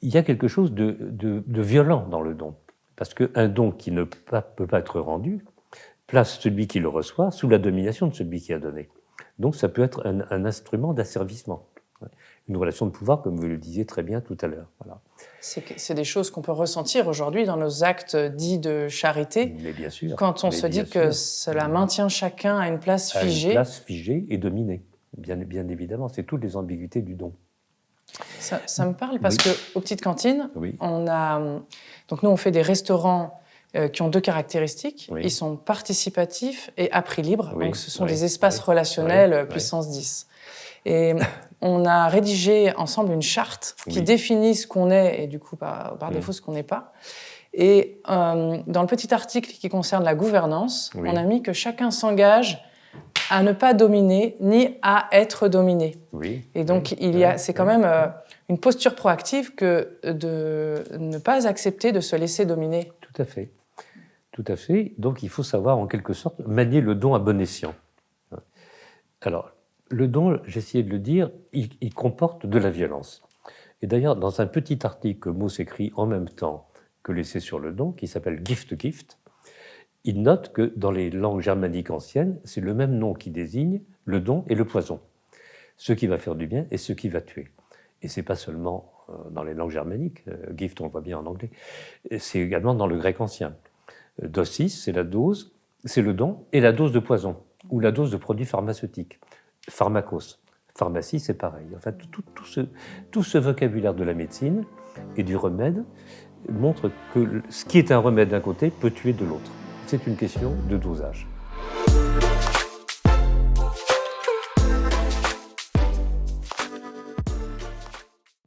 il y a quelque chose de violent dans le don. Parce qu'un don qui ne peut pas être rendu place celui qui le reçoit sous la domination de celui qui a donné. Donc ça peut être un instrument d'asservissement. Une relation de pouvoir, comme vous le disiez très bien tout à l'heure. Voilà. C'est des choses qu'on peut ressentir aujourd'hui dans nos actes dits de charité. Mais bien sûr. Quand on se dit que cela maintient chacun à une place figée. À une place figée et dominée, bien évidemment. C'est toutes les ambiguïtés du don. Ça me parle parce qu'aux petites cantines, on a... Donc nous, on fait des restaurants qui ont deux caractéristiques. Ils sont participatifs et à prix libre. Donc ce sont des espaces relationnels puissance 10. Et on a rédigé ensemble une charte qui définit ce qu'on est et du coup, par défaut, ce qu'on n'est pas. Et dans le petit article qui concerne la gouvernance, on a mis que chacun s'engage à ne pas dominer ni à être dominé. Et donc, c'est quand même une posture proactive que de ne pas accepter de se laisser dominer. Tout à fait. Tout à fait. Donc, il faut savoir, en quelque sorte, manier le don à bon escient. Alors, le don, j'ai essayé de le dire, il comporte de la violence. Et d'ailleurs, dans un petit article que Mauss écrit en même temps que l'essai sur le don, qui s'appelle Gift, il note que dans les langues germaniques anciennes, c'est le même nom qui désigne le don et le poison. Ce qui va faire du bien et ce qui va tuer. Et ce n'est pas seulement dans les langues germaniques, gift on le voit bien en anglais, c'est également dans le grec ancien. Dosis, c'est la dose, c'est le don et la dose de poison, ou la dose de produits pharmaceutiques. Pharmakos. Pharmacie, c'est pareil. En fait, tout ce vocabulaire de la médecine et du remède montre que ce qui est un remède d'un côté peut tuer de l'autre. C'est une question de dosage.